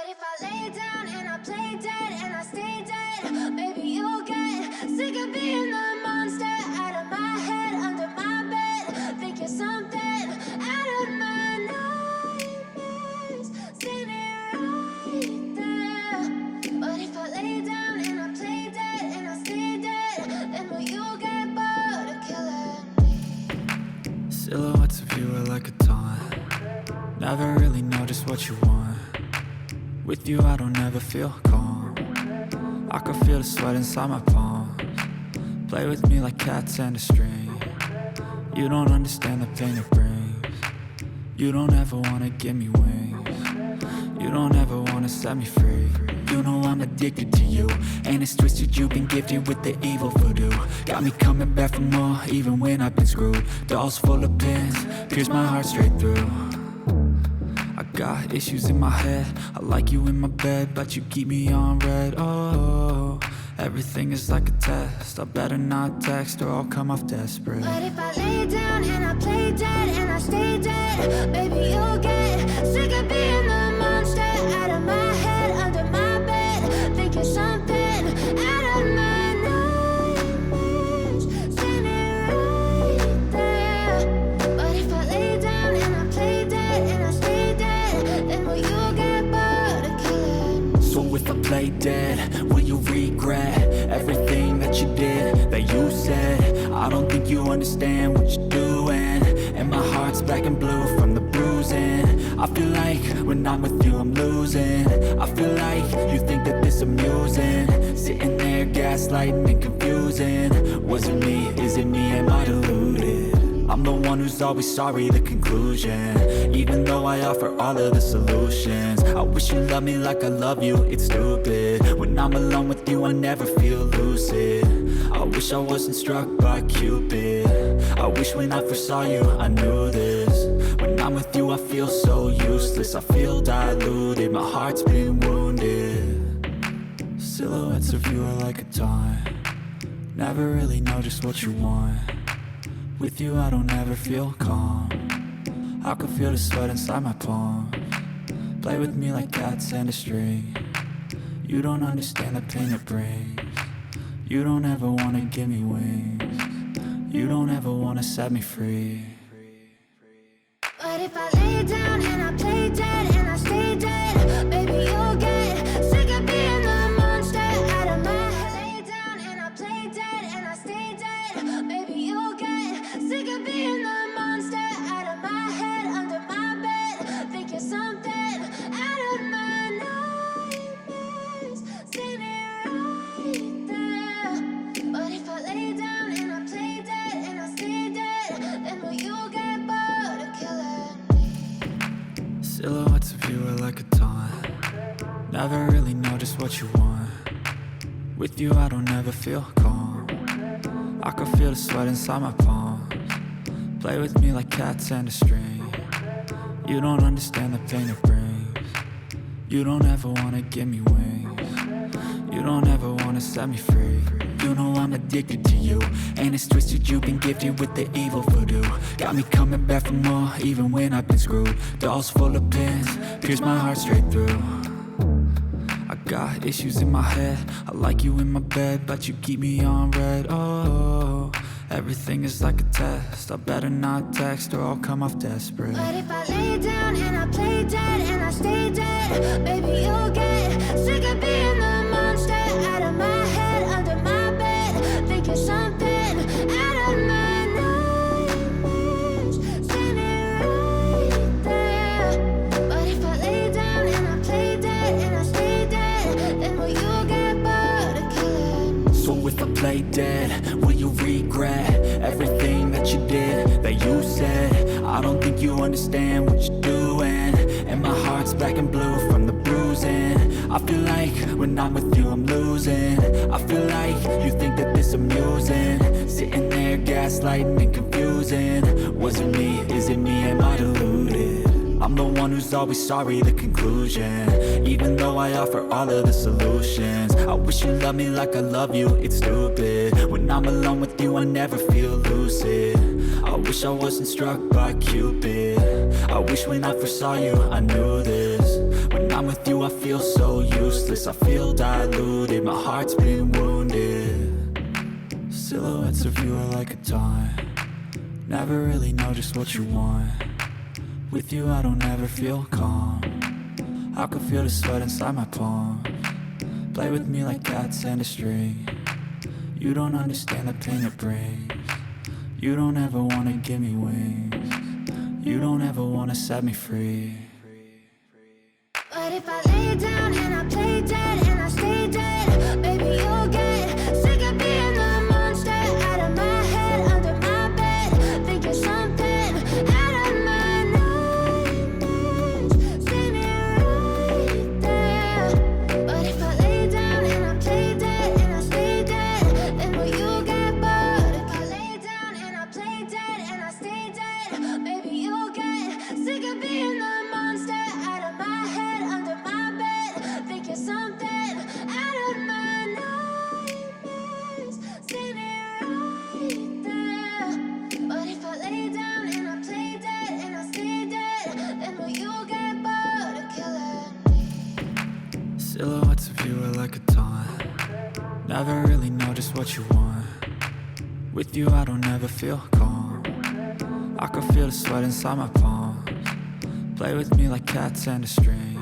But if I lay down and I play dead and I stay dead, maybe you'll get sick of being the monster out of my head, under my bed. Think you're something out of my nightmares, standing right there. But if I lay down and I play dead and I stay dead, then will you get bored of killing me? Silhouettes of you are like a taunt. Never really know just what you want. With you I don't ever feel calm. I can feel the sweat inside my palms. Play with me like cats and a string. You don't understand the pain it brings. You don't ever wanna give me wings. You don't ever wanna set me free. You know I'm addicted to you, and it's twisted, you've been gifted with the evil voodoo. Got me coming back for more, even when I've been screwed. Dolls full of pins, pierce my heart straight through. I got issues in my head, I like you in my bed, but you keep me on red. Oh, everything is like a test, I better not text or I'll come off desperate. But if I lay down and I play dead and I stay dead, baby you'll get sick of being the monster out of my head, under my bed. Think you're something out of my nightmares, standing right there. But if I lay down and I play dead and I stay dead, then will you get bored of killing me? So if I play dead, will you regret everything that you did, that you said? I don't think you understand what you're doing, and my heart's black and blue from the bruising. I feel like when I'm with you I'm losing. I feel like you think that this amusing, sitting there gaslighting and confusing. Was it me? Is it me? Am I deluded? I'm the one who's always sorry, the conclusion. Even though I offer all of the solutions, I wish you loved me like I love you, it's stupid. When I'm alone with you I never feel lucid. I wish I wasn't struck by Cupid. I wish when I first saw you I knew this. When I'm with you I feel so useless, I feel diluted, my heart's been wounded. Silhouettes of you are like a taunt. Never really know just what you want. With you I don't ever feel calm. I can feel the sweat inside my palms. Play with me like cats and a string. You don't understand the pain it brings. You don't ever wanna give me wings. You don't ever wanna set me free. But if I lay down and I play dead and I stay dead, baby you'll get sick of being the monster out of my head. Lay down and I play dead and I stay dead, baby you'll get sick of being the monster out of my head, under my bed. Think you're something out of my nightmares, standing right there. But if I lay down and I play dead and I stay dead, then will you get bored of killing me? Silhouettes of you are like a taunt. Never really know just what you want. With you I don't ever feel calm. I can feel the sweat inside my palms. Play with me like cats and a string. You don't understand the pain it brings. You don't ever wanna give me wings. You don't ever wanna set me free. You know I'm addicted to you, and it's twisted, you've been gifted with the evil voodoo. Got me coming back for more, even when I've been screwed. Dolls full of pins, pierce my heart straight through. I got issues in my head, I like you in my bed, but you keep me on red. Oh, everything is like a test, I better not text or I'll come off desperate. But if I lay down and I play dead and I stay dead, baby you'll get sick of being the monster out of my head, under my bed. Think you're something out of my nightmares, standing right there. But if I lay down and I play dead and I stay dead, then will you get bored of killing me? So if I play dead, will you regret everything that you did, that you said? I don't think you understand what you're doing, and my heart's black and blue from the bruising. I feel like when I'm with you I'm losing. I feel like you think that this amusing, sitting there gaslighting and confusing. Was it me? Is it me? Am I deluded? I'm the one who's always sorry, the conclusion. Even though I offer all of the solutions, I wish you loved me like I love you, it's stupid. When I'm alone with you I never feel lucid. I wish I wasn't struck by Cupid. I wish when I first saw you I knew this. When I'm with you I feel so useless, I feel diluted, my heart's been wounded. Silhouettes of you are like a taunt, never really know just what you want. With you I don't ever feel calm, I can feel the sweat inside my palms. Play with me like cats and a string, you don't understand the pain it brings. You don't ever wanna give me wings, you don't ever wanna set me free. But if I lay down and I play dead and I stay dead, baby you'll get sick of being the monster out of my head, under my bed, think you're something out of my nightmares, standing right there. But if I lay down and I play dead and I stay dead, then will you get bored? If I lay down and I play dead and I stay dead, baby you'll get sick of being the monster out of my head, under my bed, think you're something out of my nightmares, standing right there. But if I lay down and I play dead and I stay dead, then will you get bored of killing me? Silhouettes of you are like a taunt, never really know just what you want. With you I don't ever feel calm, I can feel the sweat inside my palms. Play with me like cats and a string,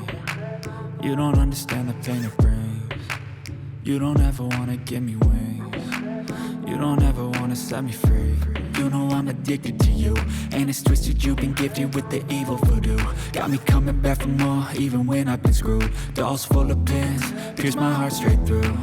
you don't understand the pain it brings. You don't ever wanna give me wings, you don't ever wanna set me free. You know I'm addicted to you, and it's twisted you've been gifted with the evil voodoo. Got me coming back for more, even when I've been screwed. Dolls full of pins, pierce my heart straight through.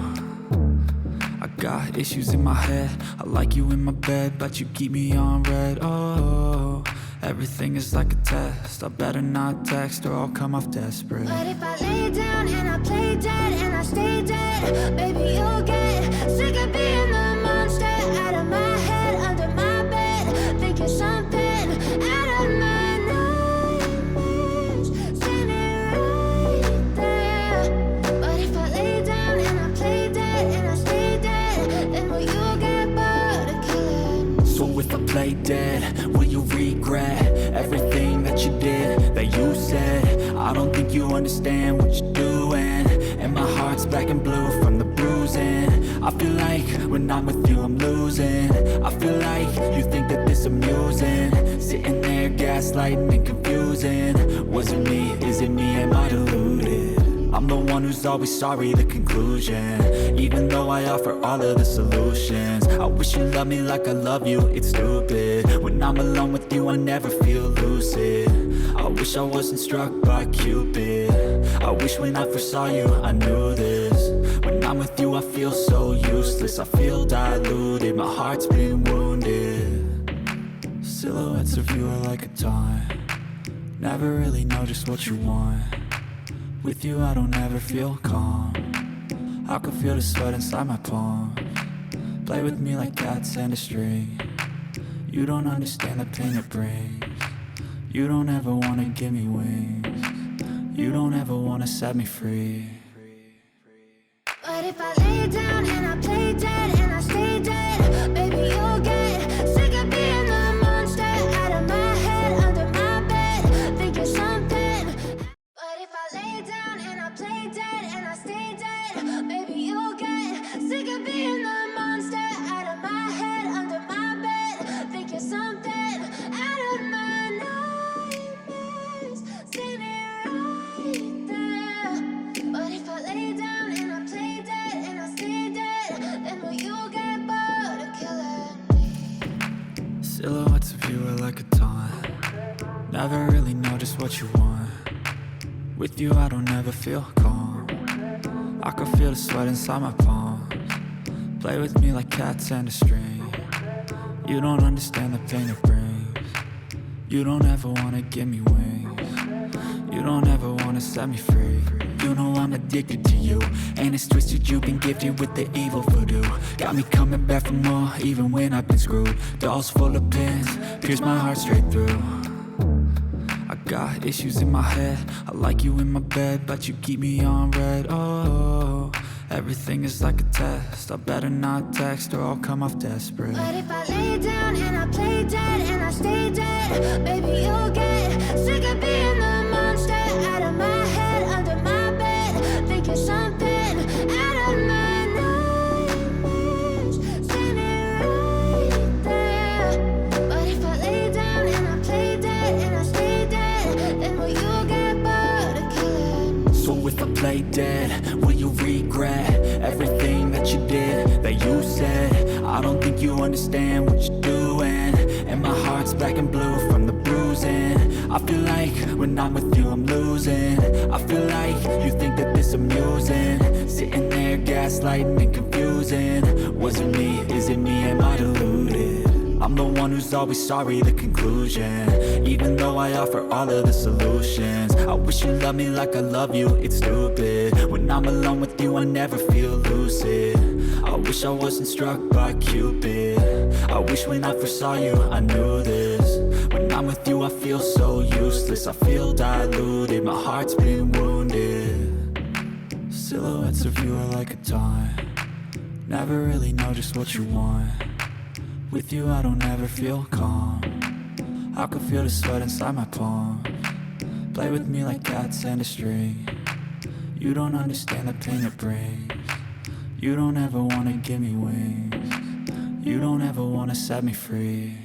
I got issues in my head, I like you in my bed, but you keep me on red. Oh, everything is like a test, I better not text or I'll come off desperate. But if I lay down and I play dead and I stay dead, baby you'll get sick of being the monster out of my head, under my bed, think you're something out of my nightmares, standing right there. But if I lay down and I play dead and I stay dead, then will you get bored of killing me? So if I play dead, will you regret everything that you did, that you said? I don't think you understand what you're doing, and my heart's black and blue from the bruising. I feel like when I'm with you I'm losing, I feel like you think that this amusing, sitting there gaslighting and confusing. Was it me? Is it me? Am I deluded? I'm the one who's always sorry, the conclusion, even though I offer all of the solutions. I wish you loved me like I love you, it's stupid. When I'm alone with you I never feel lucid. I wish I wasn't struck by Cupid, I wish when I first saw you I knew this. When I'm with you I feel so useless, I feel diluted, my heart's been wounded. Silhouettes of you are like a taunt, never really know just what you want. With you I don't ever feel calm, I can feel the sweat inside my palms. Play with me like cats and a string, you don't understand the pain it brings. You don't ever wanna give me wings, you don't ever wanna set me free. But if I lay down and I play dead and I stay dead, baby you'll get sick of being the monster out of my head, under my bed, think you're something. But if I lay down and I play dead and I stay dead, baby you'll get sick of being the monster out of my head, under my bed, think you're something out of my nightmares, standing right there. But if I lay down and I play dead and I stay dead, then will you get bored of killing me? Silhouettes of you are like a taunt, never really know just what you want. With you I don't ever feel calm, I can feel the sweat inside my palms. Play with me like cats and a string, you don't understand the pain it brings. You don't ever wanna give me wings, you don't ever wanna set me free. You know I'm addicted to you, and it's twisted you've been gifted with the evil voodoo. Got me coming back for more, even when I've been screwed. Dolls full of pins, pierce my heart straight through. I got issues in my head, I like you in my bed, but you keep me on red. Oh, everything is like a test, I better not text or I'll come off desperate. But if I lay down and I play dead and I stay dead, baby you'll get sick of being the monster out of my head, under my So if I play dead, will you regret everything that you did, that you said? I don't think you understand what you're doing, and my heart's black and blue from the bruising. I feel like when I'm with you I'm losing. I feel like you think that this amusing, sitting there gaslighting and confusing. Was it me? Is it me? Am I deluded? I'm the one who's always sorry, the conclusion, even though I offer all of the solutions. I wish you loved me like I love you, it's stupid. When I'm alone with you I never feel lucid. I wish I wasn't struck by Cupid. I wish when I first saw you I knew this. When I'm with you I feel so useless, I feel diluted, my heart's been wounded. Silhouettes of you are like a taunt, never really know just what you want. With you I don't ever feel calm, I can feel the sweat inside my palms. Play with me like cats and a string. You don't understand the pain it brings. You don't ever wanna give me wings. You don't ever wanna set me free.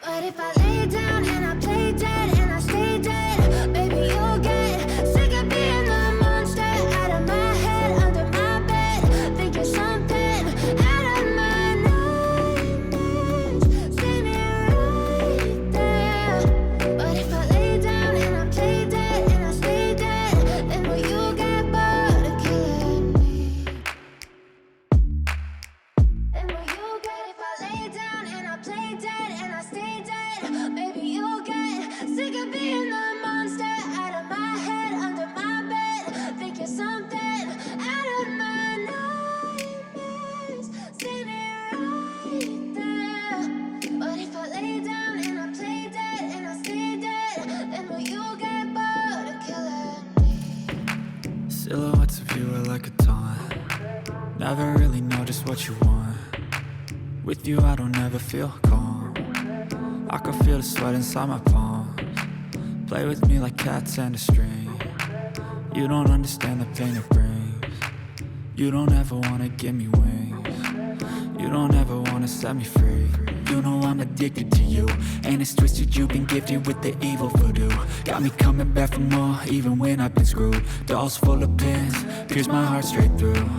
But if I lay down and I play dead and I stay dead, baby you'll get sick of being the monster out of my head, under my bed, thinking something out of my nightmares, standing right there. But if I lay down and I play dead and I stay dead, then will you get bored of killing me? Then will you get, if I lay down and I play dead and I stay dead, baby you'll get sick of being the monster out of my head, under my bed, thinking something out of my nightmares, standing right there. But if I lay down and I play dead and I stay dead, then will you get bored of killing me? Silhouettes of you are like a taunt, never really know just what you want. With you I don't ever feel calm, I can feel the sweat inside my palms. Play with me like cats and a string. You don't understand the pain it brings. You don't ever wanna give me wings. You don't ever wanna set me free. You know I'm addicted to you, and it's twisted, you've been gifted with the evil voodoo. Got me coming back for more, even when I've been screwed. Dolls full of pins, pierce my heart straight through.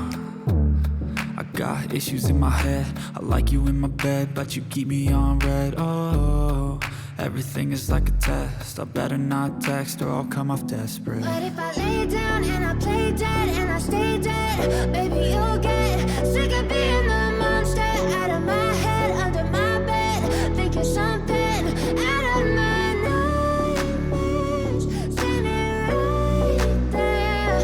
I got issues in my head, I like you in my bed, but you keep me on red. Oh, everything is like a test, I better not text or I'll come off desperate. But if I lay down and I play dead and I stay dead, baby you'll get sick of being the monster out of my head, under my bed, thinking something out of my nightmares, standing right there.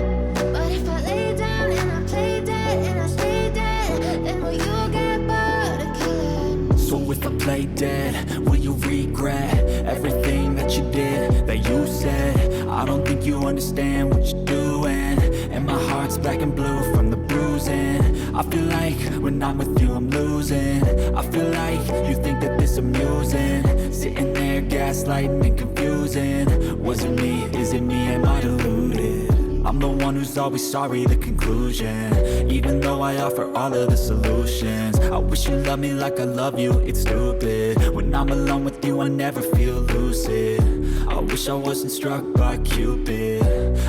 But if I lay down and I play dead and I stay dead, then will you get bored of killing me? So if I play dead, will you regret everything that you did, that you said? I don't think you understand what you're doing, and my heart's black and blue from the bruising. I feel like when I'm with you I'm losing. I feel like you think that this amusing, sitting there gaslighting and confusing. Was it me? Is it me? Am I deluded? I'm the one who's always sorry, the conclusion, even though I offer all of the solutions. I wish you loved me like I love you, it's stupid. When I'm alone with you I never feel lucid. I wish I wasn't struck by Cupid.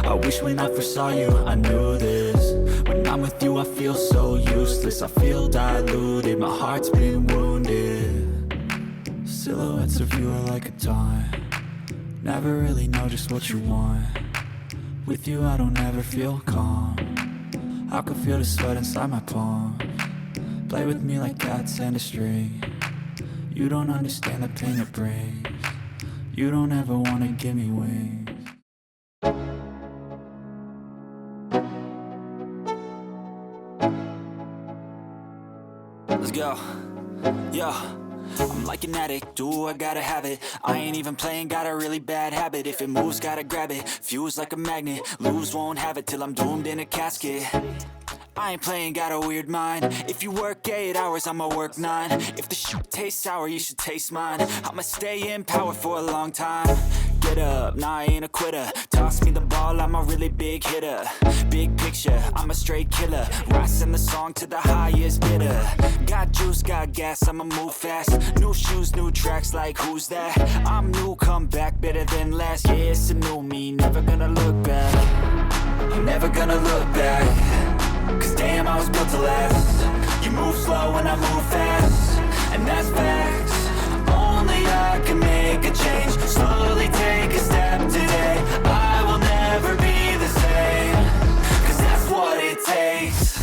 I wish when I first saw you I knew this. When I'm with you I feel so useless, I feel diluted, my heart's been wounded. Silhouettes of you are like a taunt, never really know just what you want. With you I don't ever feel calm, I can feel the sweat inside my palms. Play with me like cats and a string. You don't understand the pain it brings. You don't ever wanna give me wings. Let's go. Yo, I'm like an addict, do I gotta have it. I ain't even playing, got a really bad habit. If it moves, gotta grab it, fuse like a magnet. Lose, won't have it till I'm doomed in a casket. I ain't playing, got a weird mind. If you work 8 hours, I'ma work 9. If the shit tastes sour, you should taste mine. I'ma stay in power for a long time. Get up, nah, I ain't a quitter. Toss me the ball, I'm a really big hitter. Big picture, I'm a straight killer. Rising the song to the highest bidder. Got juice, got gas, I'ma move fast. New shoes, new tracks, like who's that? I'm new, come back, better than last. Yeah, it's a new me, never gonna look back. never gonna look back, 'cause damn, I was built to last. You move slow and I move fast, and that's facts. Only I can make a change. Slowly take a step today. I will never be the same, 'cause that's what it takes.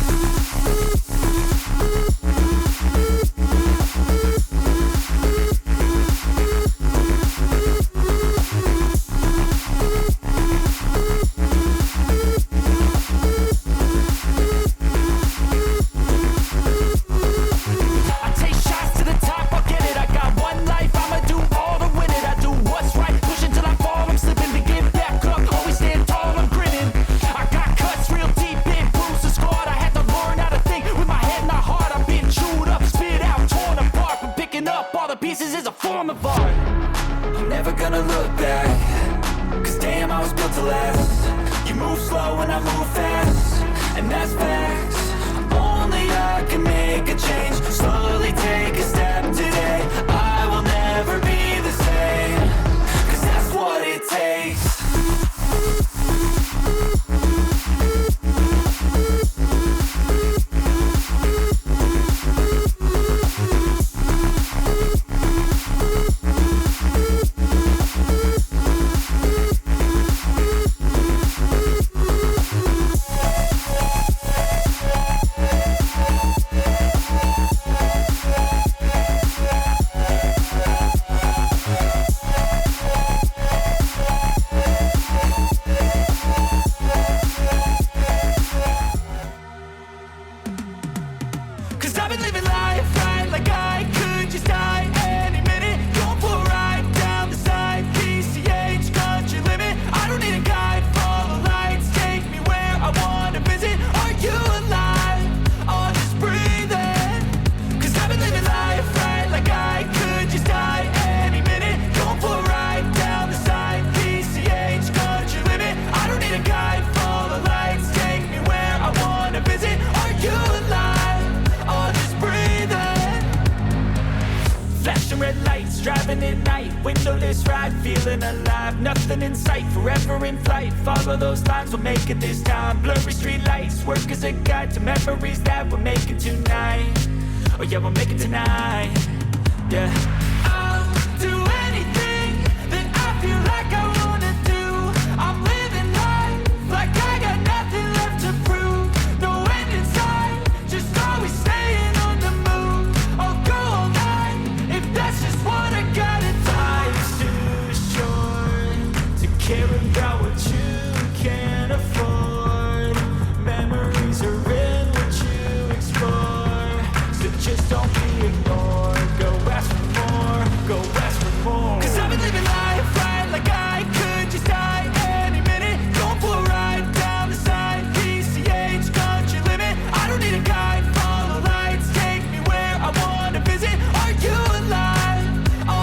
Pieces is a form of art. I'm never gonna look back, 'cause damn, I was built to last. You move slow and I move fast, and that's facts. Only I can make a change. Slowly take a step today. I will never be the same, 'cause that's what it takes. Red lights, driving at night, windowless ride, feeling alive. Nothing in sight, forever in flight. Follow those lines, we'll make it this time. Blurry street lights, work as a guide to memories that we're making tonight. Oh yeah, we'll make it tonight. Yeah.